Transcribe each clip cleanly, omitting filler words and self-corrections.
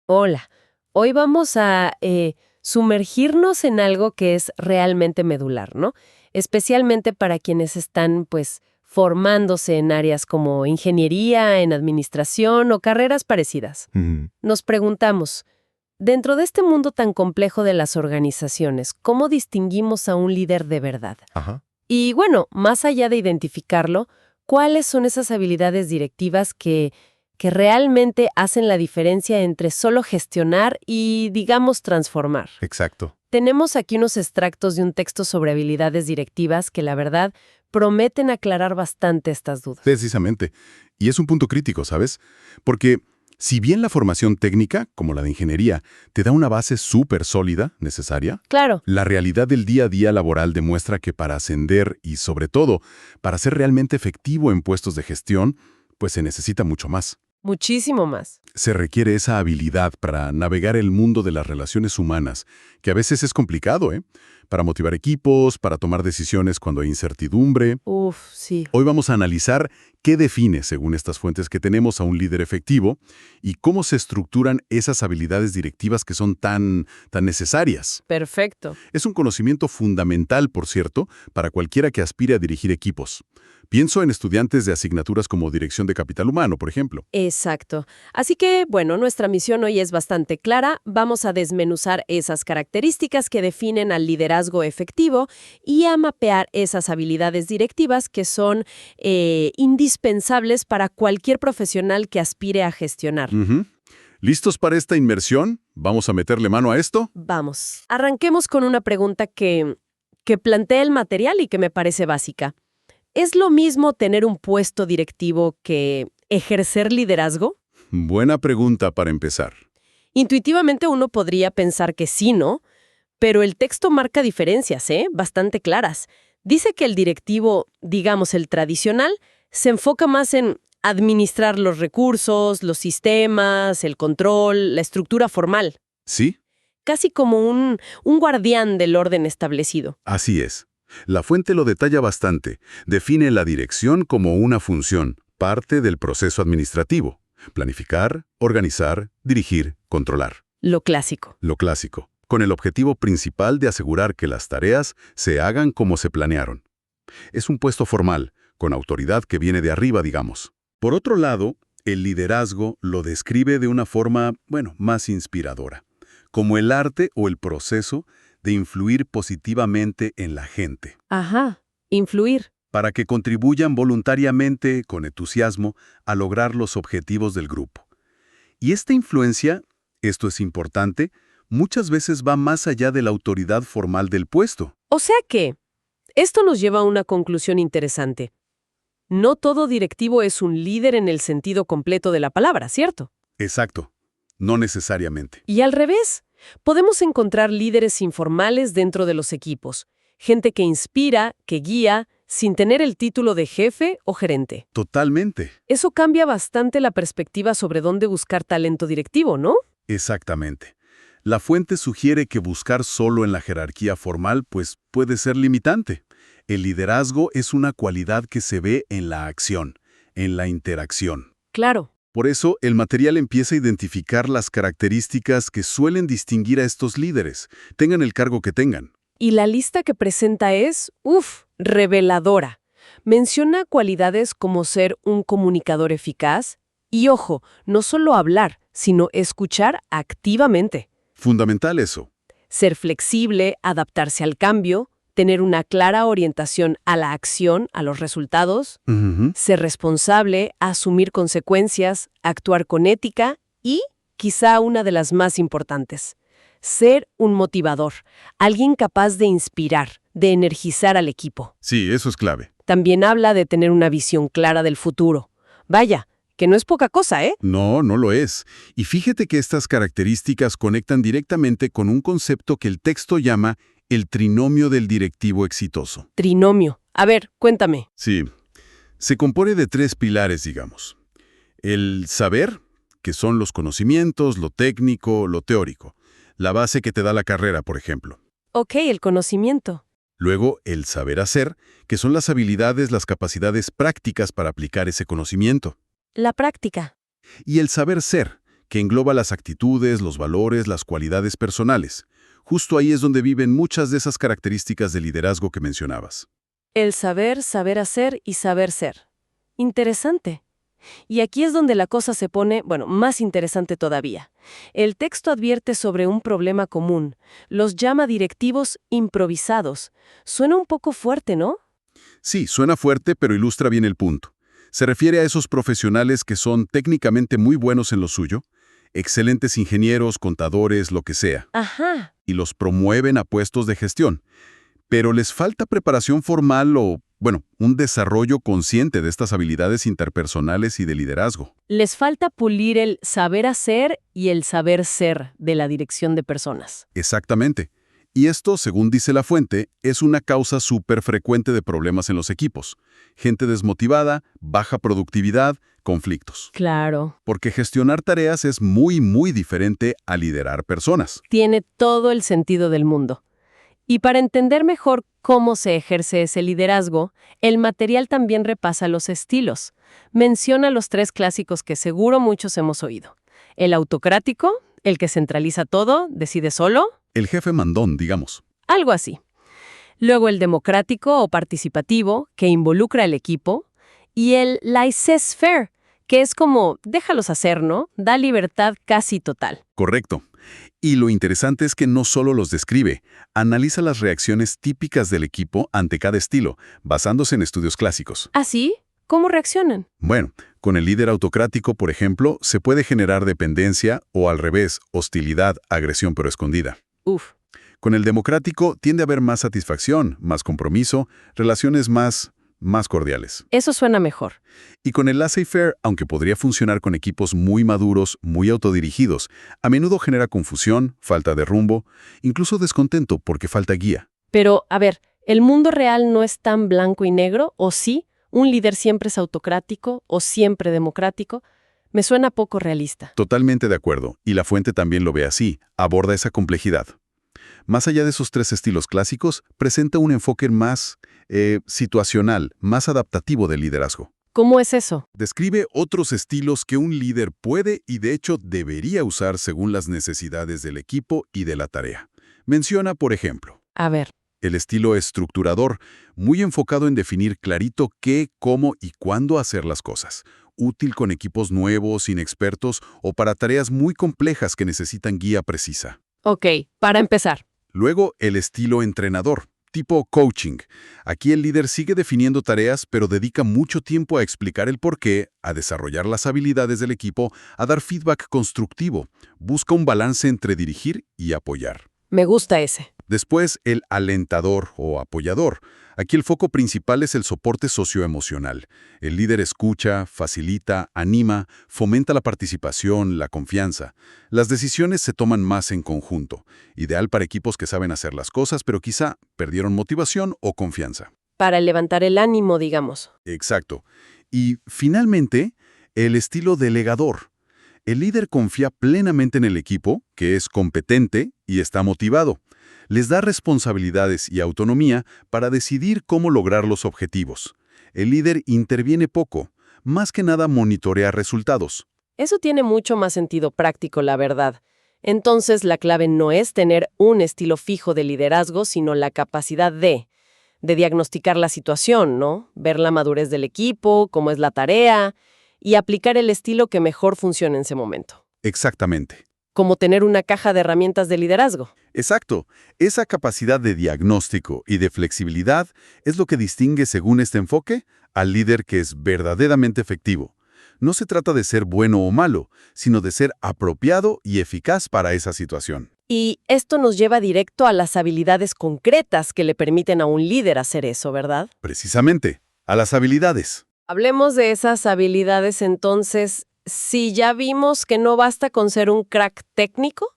Hola, hoy vamos a sumergirnos en algo que es realmente medular, ¿no? Especialmente para quienes están, pues, formándose en áreas como ingeniería, en administración o carreras parecidas. Ujú. Nos preguntamos, dentro de este mundo tan complejo de las organizaciones, ¿cómo distinguimos a un líder de verdad? Ajá. Y bueno, más allá de identificarlo, ¿cuáles son esas habilidades directivas que realmente hacen la diferencia entre solo gestionar y, digamos, transformar? Exacto. Tenemos aquí unos extractos de un texto sobre habilidades directivas que, la verdad, prometen aclarar bastante estas dudas. Precisamente. Y es un punto crítico, ¿sabes? Porque si bien la formación técnica, como la de ingeniería, te da una base súper sólida, necesaria, Claro, la realidad del día a día laboral demuestra que para ascender y, sobre todo, para ser realmente efectivo en puestos de gestión, pues se necesita mucho más. muchísimo más. Se requiere esa habilidad para navegar el mundo de las relaciones humanas, que a veces es complicado, ¿eh? Para motivar equipos, para tomar decisiones cuando hay incertidumbre. Uf, sí. Hoy vamos a analizar qué define, según estas fuentes que tenemos, a un líder efectivo y cómo se estructuran esas habilidades directivas que son tan necesarias. Perfecto. Es un conocimiento fundamental, por cierto, para cualquiera que aspire a dirigir equipos. Pienso en estudiantes de asignaturas como Dirección de Capital Humano, por ejemplo. Exacto. Así que, bueno, nuestra misión hoy es bastante clara. Vamos a desmenuzar esas características que definen al liderazgo efectivo y a mapear esas habilidades directivas que son indispensables para cualquier profesional que aspire a gestionar. Ujú. ¿Listos para esta inmersión? ¿Vamos a meterle mano a esto? Vamos. Arranquemos con una pregunta que plantea el material y que me parece básica. ¿Es lo mismo tener un puesto directivo que ejercer liderazgo? Buena pregunta para empezar. Intuitivamente uno podría pensar que sí, ¿no? Pero el texto marca diferencias, bastante claras. Dice que el directivo, digamos el tradicional, se enfoca más en administrar los recursos, los sistemas, el control, la estructura formal, ¿Sí? casi como un guardián del orden establecido. Así es. La fuente lo detalla bastante. Define la dirección como una función, parte del proceso administrativo. Planificar, organizar, dirigir, controlar. Lo clásico. Lo clásico, con el objetivo principal de asegurar que las tareas se hagan como se planearon. Es un puesto formal, con autoridad que viene de arriba, digamos. Por otro lado, el liderazgo lo describe de una forma, más inspiradora, como el arte o el proceso de influir positivamente en la gente, Ajá, influir. para que contribuyan voluntariamente, con entusiasmo, a lograr los objetivos del grupo. Y esta influencia, esto es importante, muchas veces va más allá de la autoridad formal del puesto. O sea que, esto nos lleva a una conclusión interesante. No todo directivo es un líder en el sentido completo de la palabra, ¿cierto? Exacto, no necesariamente. Y al revés, podemos encontrar líderes informales dentro de los equipos, gente que inspira, que guía, sin tener el título de jefe o gerente. Totalmente. Eso cambia bastante la perspectiva sobre dónde buscar talento directivo, ¿no? Exactamente. La fuente sugiere que buscar solo en la jerarquía formal pues puede ser limitante. El liderazgo es una cualidad que se ve en la acción, en la interacción. Claro. Por eso, el material empieza a identificar las características que suelen distinguir a estos líderes, tengan el cargo que tengan. Y la lista que presenta es, reveladora. Menciona cualidades como ser un comunicador eficaz y, ojo, no solo hablar, sino escuchar activamente. Fundamental eso. Ser flexible, adaptarse al cambio, tener una clara orientación a la acción, a los resultados, Ujú. ser responsable, asumir consecuencias, actuar con ética y, quizá una de las más importantes, ser un motivador, alguien capaz de inspirar, de energizar al equipo. Sí, eso es clave. También habla de tener una visión clara del futuro. Vaya, que no es poca cosa, ¿eh? No, no lo es. Y fíjate que estas características conectan directamente con un concepto que el texto llama el trinomio del directivo exitoso. Trinomio. A ver, cuéntame. Sí, se compone de 3 pilares, digamos. El saber, que son los conocimientos, lo técnico, lo teórico. La base que te da la carrera, por ejemplo. Ok, el conocimiento. Luego, el saber hacer, que son las habilidades, las capacidades prácticas para aplicar ese conocimiento. La práctica. Y el saber ser, que engloba las actitudes, los valores, las cualidades personales. Justo ahí es donde viven muchas de esas características de liderazgo que mencionabas. El saber, saber hacer y saber ser. Interesante. Y aquí es donde la cosa se pone, bueno, más interesante todavía. El texto advierte sobre un problema común. Los llama directivos improvisados. Suena un poco fuerte, ¿no? Sí, suena fuerte, pero ilustra bien el punto. Se refiere a esos profesionales que son técnicamente muy buenos en lo suyo, excelentes ingenieros, contadores, lo que sea, Ajá. y los promueven a puestos de gestión. Pero les falta preparación formal o, bueno, un desarrollo consciente de estas habilidades interpersonales y de liderazgo. Les falta pulir el saber hacer y el saber ser de la dirección de personas. Exactamente. Y esto, según dice la fuente, es una causa súper frecuente de problemas en los equipos. Gente desmotivada, baja productividad, conflictos. Claro. Porque gestionar tareas es muy, muy diferente a liderar personas. Tiene todo el sentido del mundo. Y para entender mejor cómo se ejerce ese liderazgo, el material también repasa los estilos. Menciona los 3 clásicos que seguro muchos hemos oído. El autocrático, el que centraliza todo, decide solo, El jefe mandón, digamos. algo así. Luego el democrático o participativo, que involucra al equipo. Y el laissez-faire, que es como, déjalos hacer, ¿no? Da libertad casi total. Correcto. Y lo interesante es que no solo los describe, analiza las reacciones típicas del equipo ante cada estilo, basándose en estudios clásicos. ¿Así? ¿Cómo reaccionan? Bueno, con el líder autocrático, por ejemplo, se puede generar dependencia o al revés, hostilidad, agresión pero escondida. Uf. Con el democrático tiende a haber más satisfacción, más compromiso, relaciones más cordiales. Eso suena mejor. Y con el laissez-faire, aunque podría funcionar con equipos muy maduros, muy autodirigidos, a menudo genera confusión, falta de rumbo, incluso descontento porque falta guía. Pero, a ver, ¿el mundo real no es tan blanco y negro? ¿O sí? ¿Un líder siempre es autocrático o siempre democrático? Me suena poco realista. Totalmente de acuerdo, y la fuente también lo ve así, aborda esa complejidad. Más allá de esos 3 estilos clásicos, presenta un enfoque más situacional, más adaptativo del liderazgo. ¿Cómo es eso? Describe otros estilos que un líder puede y de hecho debería usar según las necesidades del equipo y de la tarea. Menciona, por ejemplo, A ver. el estilo estructurador, muy enfocado en definir clarito qué, cómo y cuándo hacer las cosas. Útil con equipos nuevos, inexpertos o para tareas muy complejas que necesitan guía precisa. Ok, para empezar. Luego, el estilo entrenador, tipo coaching. Aquí el líder sigue definiendo tareas, pero dedica mucho tiempo a explicar el porqué, a desarrollar las habilidades del equipo, a dar feedback constructivo. Busca un balance entre dirigir y apoyar. Me gusta ese. Después, el alentador o apoyador. Aquí el foco principal es el soporte socioemocional. El líder escucha, facilita, anima, fomenta la participación, la confianza. Las decisiones se toman más en conjunto. Ideal para equipos que saben hacer las cosas, pero quizá perdieron motivación o confianza. Para levantar el ánimo, digamos. Exacto. Y, finalmente, el estilo delegador. El líder confía plenamente en el equipo, que es competente y está motivado. Les da responsabilidades y autonomía para decidir cómo lograr los objetivos. El líder interviene poco, más que nada monitorea resultados. Eso tiene mucho más sentido práctico, la verdad. Entonces, la clave no es tener un estilo fijo de liderazgo, sino la capacidad de diagnosticar la situación, ¿no? Ver la madurez del equipo, cómo es la tarea, y aplicar el estilo que mejor funcione en ese momento. Exactamente. Como tener una caja de herramientas de liderazgo. Exacto. Esa capacidad de diagnóstico y de flexibilidad es lo que distingue, según este enfoque, al líder que es verdaderamente efectivo. No se trata de ser bueno o malo, sino de ser apropiado y eficaz para esa situación. Y esto nos lleva directo a las habilidades concretas que le permiten a un líder hacer eso, ¿verdad? Precisamente, a las habilidades. Hablemos de esas habilidades entonces. Si ya vimos que no basta con ser un crack técnico,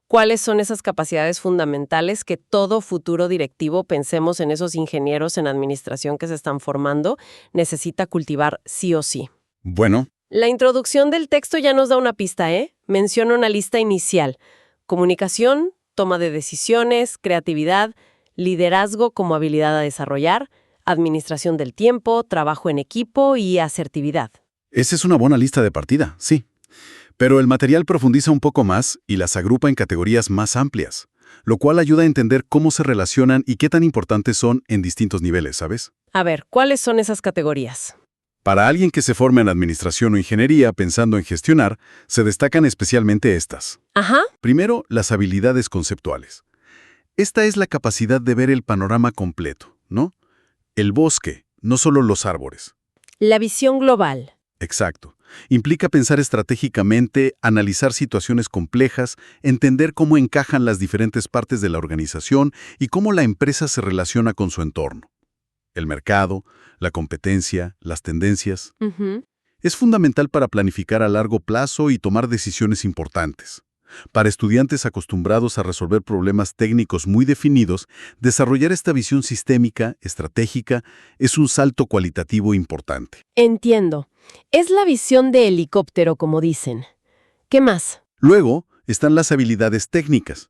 ¿cuáles son esas capacidades fundamentales que todo futuro directivo, pensemos en esos ingenieros en administración que se están formando, necesita cultivar sí o sí? Bueno, La introducción del texto ya nos da una pista, ¿eh? Menciona una lista inicial. Comunicación, toma de decisiones, creatividad, liderazgo como habilidad a desarrollar, administración del tiempo, trabajo en equipo y asertividad. esa es una buena lista de partida, sí. Pero el material profundiza un poco más y las agrupa en categorías más amplias, lo cual ayuda a entender cómo se relacionan y qué tan importantes son en distintos niveles, ¿sabes? A ver, ¿cuáles son esas categorías? Para alguien que se forma en administración o ingeniería pensando en gestionar, se destacan especialmente estas. Ajá. Primero, las habilidades conceptuales. Esta es la capacidad de ver el panorama completo, ¿no? El bosque, no solo los árboles. La visión global. Exacto. Implica pensar estratégicamente, analizar situaciones complejas, entender cómo encajan las diferentes partes de la organización y cómo la empresa se relaciona con su entorno. El mercado, la competencia, las tendencias. Ujú. Es fundamental para planificar a largo plazo y tomar decisiones importantes. Para estudiantes acostumbrados a resolver problemas técnicos muy definidos, desarrollar esta visión sistémica, estratégica, es un salto cualitativo importante. Entiendo. Es la visión de helicóptero, como dicen. ¿Qué más? Luego están las habilidades técnicas.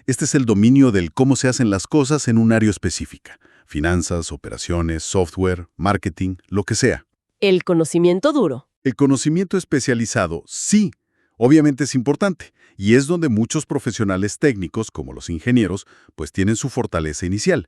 Este es el dominio del cómo se hacen las cosas en un área específica. Finanzas, operaciones, software, marketing, lo que sea. El conocimiento duro. El conocimiento especializado, sí, obviamente es importante, y es donde muchos profesionales técnicos, como los ingenieros, pues tienen su fortaleza inicial.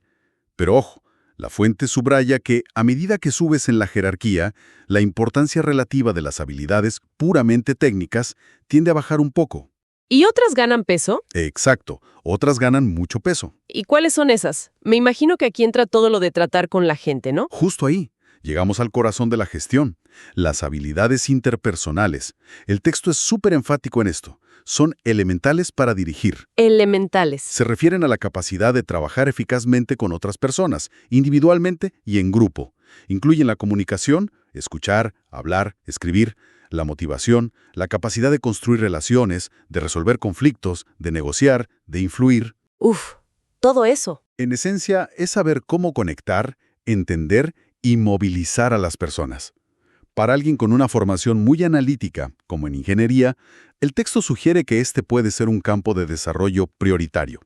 Pero ojo, la fuente subraya que, a medida que subes en la jerarquía, la importancia relativa de las habilidades puramente técnicas tiende a bajar un poco. ¿Y otras ganan peso? Exacto, otras ganan mucho peso. ¿Y cuáles son esas? Me imagino que aquí entra todo lo de tratar con la gente, ¿no? Justo ahí, llegamos al corazón de la gestión, las habilidades interpersonales. El texto es súper enfático en esto. Son elementales para dirigir. Elementales. Se refieren a la capacidad de trabajar eficazmente con otras personas, individualmente y en grupo. Incluyen la comunicación, escuchar, hablar, escribir, la motivación, la capacidad de construir relaciones, de resolver conflictos, de negociar, de influir. Uf, todo eso. En esencia, es saber cómo conectar, entender y movilizar a las personas. Para alguien con una formación muy analítica, como en ingeniería, el texto sugiere que este puede ser un campo de desarrollo prioritario.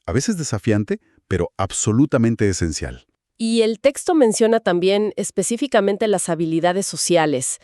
A veces desafiante, pero absolutamente esencial. Y el texto menciona también específicamente las habilidades sociales.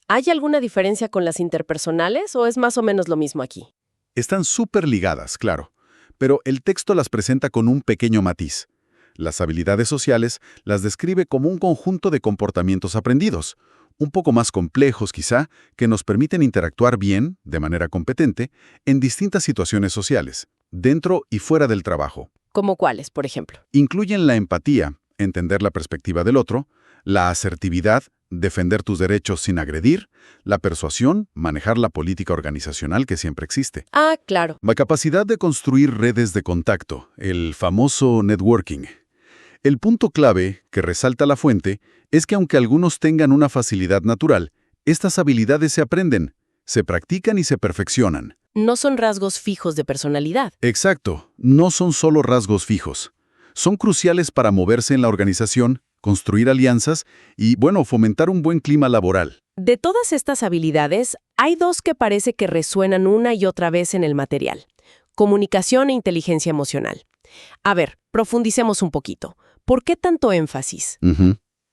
¿Hay alguna diferencia con las interpersonales o es más o menos lo mismo aquí? Están súper ligadas, claro, pero el texto las presenta con un pequeño matiz. Las habilidades sociales las describe como un conjunto de comportamientos aprendidos, un poco más complejos quizá, que nos permiten interactuar bien, de manera competente, en distintas situaciones sociales, dentro y fuera del trabajo. ¿Cómo cuáles, por ejemplo? Incluyen la empatía, entender la perspectiva del otro, la asertividad, defender tus derechos sin agredir, la persuasión, manejar la política organizacional que siempre existe. Ah, claro. La capacidad de construir redes de contacto, el famoso networking. El punto clave, que resalta la fuente, es que aunque algunos tengan una facilidad natural, estas habilidades se aprenden, se practican y se perfeccionan. No son rasgos fijos de personalidad. Exacto, no son solo rasgos fijos. Son cruciales para moverse en la organización, construir alianzas y, fomentar un buen clima laboral. De todas estas habilidades, hay dos que parece que resuenan una y otra vez en el material: comunicación e inteligencia emocional. A ver, profundicemos un poquito. ¿Por qué tanto énfasis?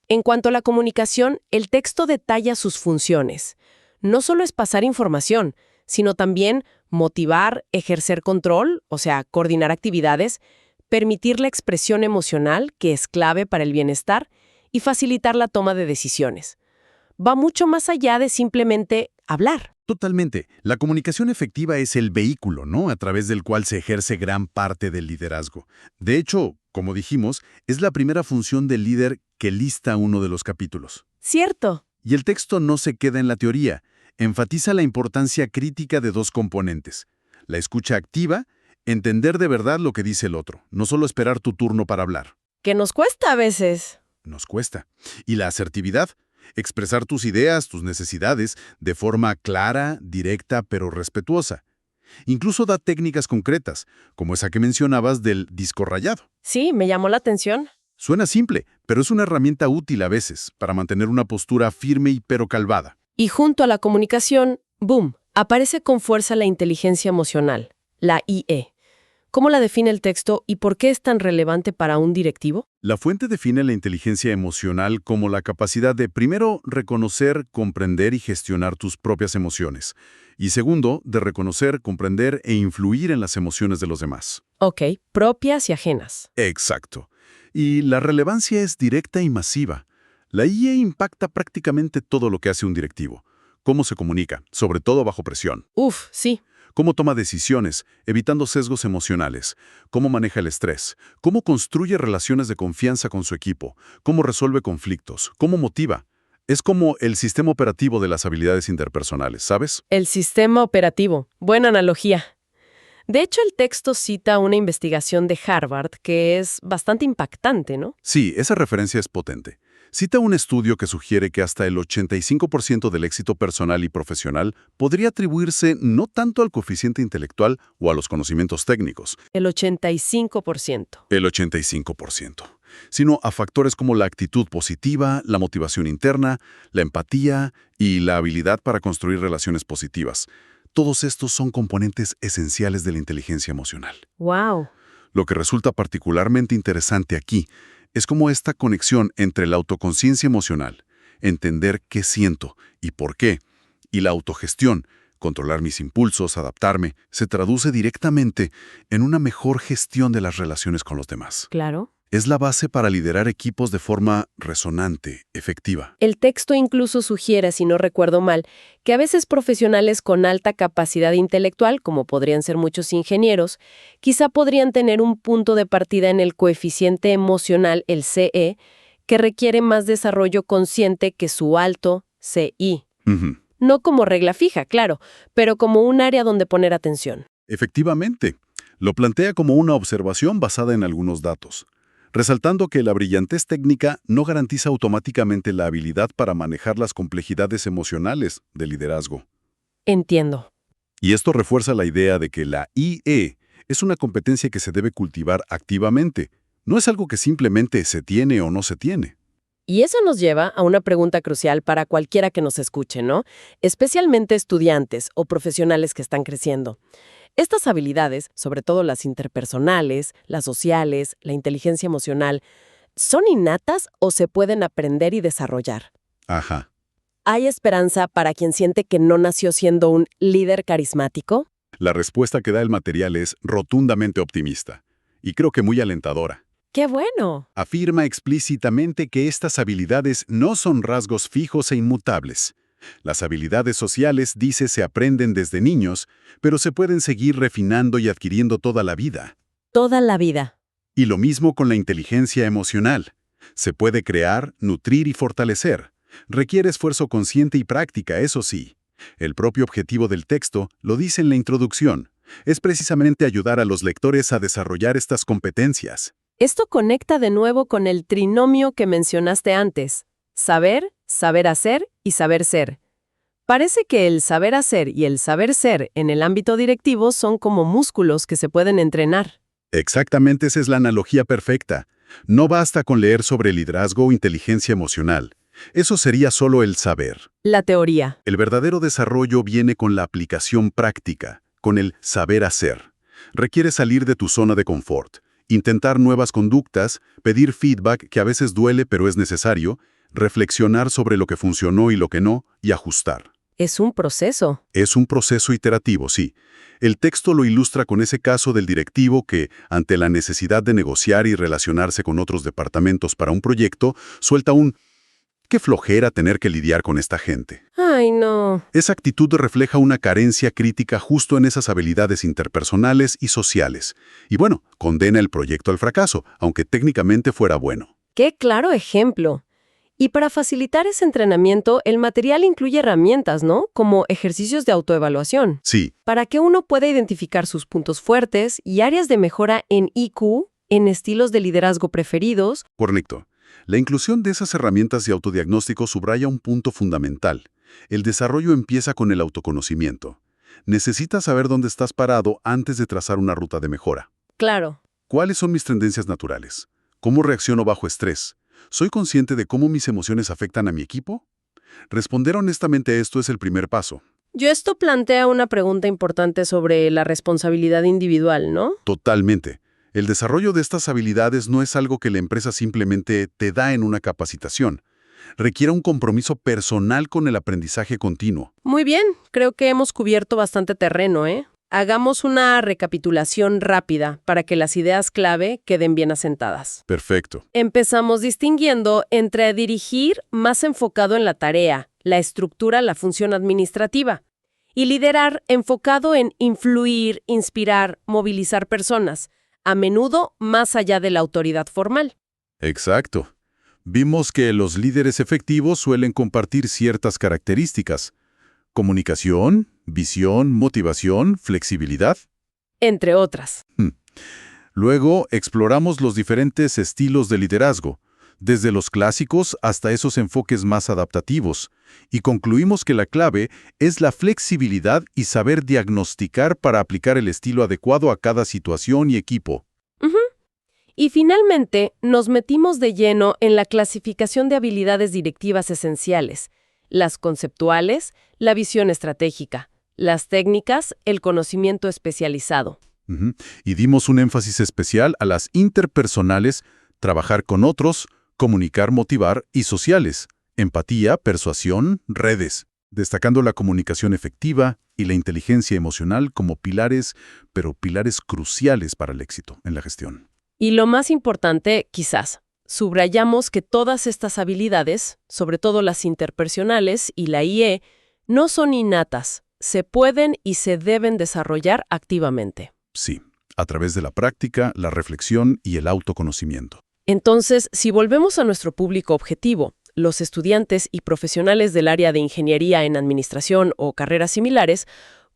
En cuanto a la comunicación, el texto detalla sus funciones. No solo es pasar información, sino también motivar, ejercer control, o sea, coordinar actividades, permitir la expresión emocional, que es clave para el bienestar, y facilitar la toma de decisiones. Va mucho más allá de simplemente hablar. Totalmente. La comunicación efectiva es el vehículo, ¿no?, a través del cual se ejerce gran parte del liderazgo. De hecho, como dijimos, es la primera función del líder que lista uno de los capítulos. Cierto. Y el texto no se queda en la teoría. Enfatiza la importancia crítica de dos componentes: la escucha activa, entender de verdad lo que dice el otro, no solo esperar tu turno para hablar. Que nos cuesta a veces. Nos cuesta. Y la asertividad, expresar tus ideas, tus necesidades, de forma clara, directa, pero respetuosa. Incluso da técnicas concretas, como esa que mencionabas del disco rayado. Sí, me llamó la atención. Suena simple, pero es una herramienta útil a veces para mantener una postura firme y pero calvada. Y junto a la comunicación, ¡boom!, aparece con fuerza la inteligencia emocional, la IE. ¿Cómo la define el texto y por qué es tan relevante para un directivo? La fuente define la inteligencia emocional como la capacidad de, primero, reconocer, comprender y gestionar tus propias emociones. Y segundo, de reconocer, comprender e influir en las emociones de los demás. Ok, propias y ajenas. Exacto. Y la relevancia es directa y masiva. La IA impacta prácticamente todo lo que hace un directivo. Cómo se comunica, sobre todo bajo presión. Uf, sí. Cómo toma decisiones, evitando sesgos emocionales. Cómo maneja el estrés. Cómo construye relaciones de confianza con su equipo. Cómo resuelve conflictos. Cómo motiva. Es como el sistema operativo de las habilidades interpersonales, ¿sabes? El sistema operativo. Buena analogía. De hecho, el texto cita una investigación de Harvard que es bastante impactante, ¿no? Sí, esa referencia es potente. Cita un estudio que sugiere que hasta el 85% del éxito personal y profesional podría atribuirse no tanto al coeficiente intelectual o a los conocimientos técnicos, El 85%. el 85%, sino a factores como la actitud positiva, la motivación interna, la empatía y la habilidad para construir relaciones positivas. Todos estos son componentes esenciales de la inteligencia emocional. ¡Wow! Lo que resulta particularmente interesante aquí es cómo esta conexión entre la autoconciencia emocional, entender qué siento y por qué, y la autogestión, controlar mis impulsos, adaptarme, se traduce directamente en una mejor gestión de las relaciones con los demás. Claro. Es la base para liderar equipos de forma resonante, efectiva. El texto incluso sugiere, si no recuerdo mal, que a veces profesionales con alta capacidad intelectual, como podrían ser muchos ingenieros, quizá podrían tener un punto de partida en el coeficiente emocional, el CE, que requiere más desarrollo consciente que su alto CI. Ujú. No como regla fija, claro, pero como un área donde poner atención. Efectivamente, lo plantea como una observación basada en algunos datos, resaltando que la brillantez técnica no garantiza automáticamente la habilidad para manejar las complejidades emocionales del liderazgo. Entiendo. Y esto refuerza la idea de que la IE es una competencia que se debe cultivar activamente. No es algo que simplemente se tiene o no se tiene. Y eso nos lleva a una pregunta crucial para cualquiera que nos escuche, ¿no? Especialmente estudiantes o profesionales que están creciendo. Estas habilidades, sobre todo las interpersonales, las sociales, la inteligencia emocional, ¿son innatas o se pueden aprender y desarrollar? Ajá. ¿Hay esperanza para quien siente que no nació siendo un líder carismático? La respuesta que da el material es rotundamente optimista, y creo que muy alentadora. ¡Qué bueno! Afirma explícitamente que estas habilidades no son rasgos fijos e inmutables. Las habilidades sociales, dice, se aprenden desde niños, pero se pueden seguir refinando y adquiriendo toda la vida. Toda la vida. Y lo mismo con la inteligencia emocional. Se puede crear, nutrir y fortalecer. Requiere esfuerzo consciente y práctica, eso sí. El propio objetivo del texto lo dice en la introducción. Es precisamente ayudar a los lectores a desarrollar estas competencias. Esto conecta de nuevo con el trinomio que mencionaste antes. Saber, saber hacer y saber ser. Parece que el saber hacer y el saber ser en el ámbito directivo son como músculos que se pueden entrenar. Exactamente, esa es la analogía perfecta. No basta con leer sobre liderazgo o inteligencia emocional. Eso sería solo el saber. La teoría. El verdadero desarrollo viene con la aplicación práctica, con el saber hacer. Requiere salir de tu zona de confort, intentar nuevas conductas, pedir feedback que a veces duele pero es necesario, reflexionar sobre lo que funcionó y lo que no, y ajustar. Es un proceso. Es un proceso iterativo, sí. El texto lo ilustra con ese caso del directivo que, ante la necesidad de negociar y relacionarse con otros departamentos para un proyecto, suelta un «qué flojera tener que lidiar con esta gente». Ay, no. Esa actitud refleja una carencia crítica justo en esas habilidades interpersonales y sociales. Y bueno, condena el proyecto al fracaso, aunque técnicamente fuera bueno. ¡Qué claro ejemplo! Y para facilitar ese entrenamiento, el material incluye herramientas, ¿no? Como ejercicios de autoevaluación, Sí, para que uno pueda identificar sus puntos fuertes y áreas de mejora en IQ, en estilos de liderazgo preferidos. correcto. La inclusión de esas herramientas de autodiagnóstico subraya un punto fundamental. El desarrollo empieza con el autoconocimiento. Necesitas saber dónde estás parado antes de trazar una ruta de mejora. Claro. ¿Cuáles son mis tendencias naturales? ¿Cómo reacciono bajo estrés? ¿Soy consciente de cómo mis emociones afectan a mi equipo? Responder honestamente a esto es el primer paso. Esto plantea una pregunta importante sobre la responsabilidad individual, ¿no? Totalmente. El desarrollo de estas habilidades no es algo que la empresa simplemente te da en una capacitación. Requiere un compromiso personal con el aprendizaje continuo. Muy bien, creo que hemos cubierto bastante terreno, ¿eh? Hagamos una recapitulación rápida para que las ideas clave queden bien asentadas. Perfecto. Empezamos distinguiendo entre dirigir más enfocado en la tarea, la estructura, la función administrativa, y liderar enfocado en influir, inspirar, movilizar personas, a menudo más allá de la autoridad formal. Exacto. Vimos que los líderes efectivos suelen compartir ciertas características: comunicación, visión, motivación, flexibilidad. Entre otras. Luego exploramos los diferentes estilos de liderazgo, desde los clásicos hasta esos enfoques más adaptativos, y concluimos que la clave es la flexibilidad y saber diagnosticar para aplicar el estilo adecuado a cada situación y equipo. Y finalmente, nos metimos de lleno en la clasificación de habilidades directivas esenciales, las conceptuales, la visión estratégica, las técnicas, el conocimiento especializado. Y dimos un énfasis especial a las interpersonales, trabajar con otros, comunicar, motivar, y sociales, empatía, persuasión, redes, destacando la comunicación efectiva y la inteligencia emocional como pilares, pero pilares cruciales para el éxito en la gestión. Y lo más importante, quizás, subrayamos que todas estas habilidades, sobre todo las interpersonales y la IE, no son innatas, se pueden y se deben desarrollar activamente. Sí, a través de la práctica, la reflexión y el autoconocimiento. Entonces, si volvemos a nuestro público objetivo, los estudiantes y profesionales del área de ingeniería en administración o carreras similares,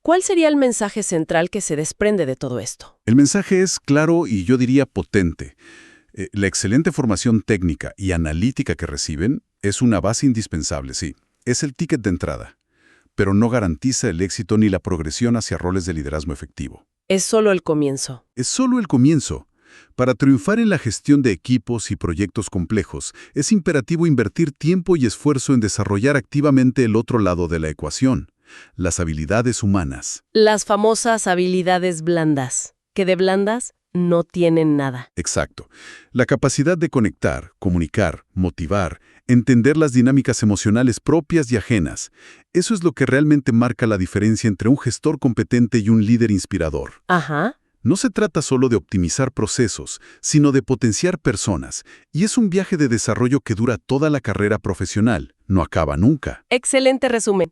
¿cuál sería el mensaje central que se desprende de todo esto? El mensaje es claro y yo diría potente. La excelente formación técnica y analítica que reciben es una base indispensable, sí. Es el ticket de entrada, pero no garantiza el éxito ni la progresión hacia roles de liderazgo efectivo. Es solo el comienzo. Es solo el comienzo. Para triunfar en la gestión de equipos y proyectos complejos, es imperativo invertir tiempo y esfuerzo en desarrollar activamente el otro lado de la ecuación: las habilidades humanas. Las famosas habilidades blandas, que de blandas no tienen nada. Exacto. La capacidad de conectar, comunicar, motivar, entender las dinámicas emocionales propias y ajenas. Eso es lo que realmente marca la diferencia entre un gestor competente y un líder inspirador. Ajá. No se trata solo de optimizar procesos, sino de potenciar personas, y es un viaje de desarrollo que dura toda la carrera profesional, no acaba nunca. Excelente resumen.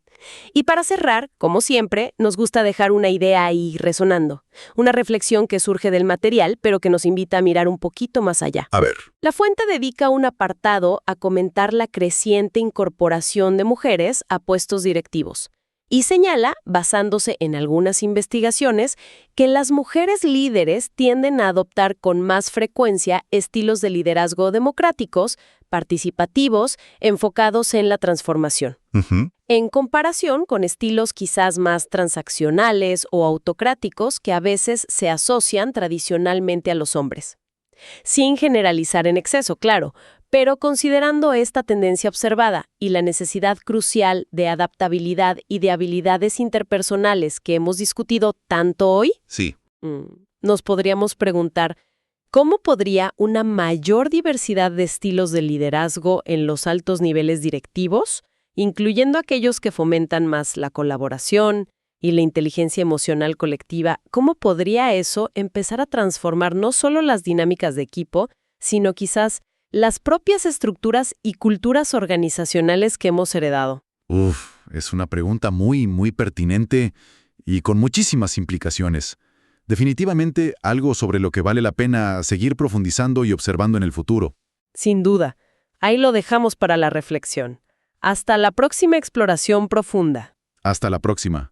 Y para cerrar, como siempre, nos gusta dejar una idea ahí resonando, una reflexión que surge del material, pero que nos invita a mirar un poquito más allá. A ver. La fuente dedica un apartado a comentar la creciente incorporación de mujeres a puestos directivos. Y señala, basándose en algunas investigaciones, que las mujeres líderes tienden a adoptar con más frecuencia estilos de liderazgo democráticos, participativos, enfocados en la transformación, en comparación con estilos quizás más transaccionales o autocráticos que a veces se asocian tradicionalmente a los hombres. Sin generalizar en exceso, claro, pero considerando esta tendencia observada y la necesidad crucial de adaptabilidad y de habilidades interpersonales que hemos discutido tanto hoy, Sí. Nos podríamos preguntar, ¿cómo podría una mayor diversidad de estilos de liderazgo en los altos niveles directivos, incluyendo aquellos que fomentan más la colaboración y la inteligencia emocional colectiva, cómo podría eso empezar a transformar no solo las dinámicas de equipo, sino quizás las propias estructuras y culturas organizacionales que hemos heredado? Es una pregunta muy, muy pertinente y con muchísimas implicaciones. Definitivamente algo sobre lo que vale la pena seguir profundizando y observando en el futuro. Sin duda. Ahí lo dejamos para la reflexión. Hasta la próxima exploración profunda. Hasta la próxima.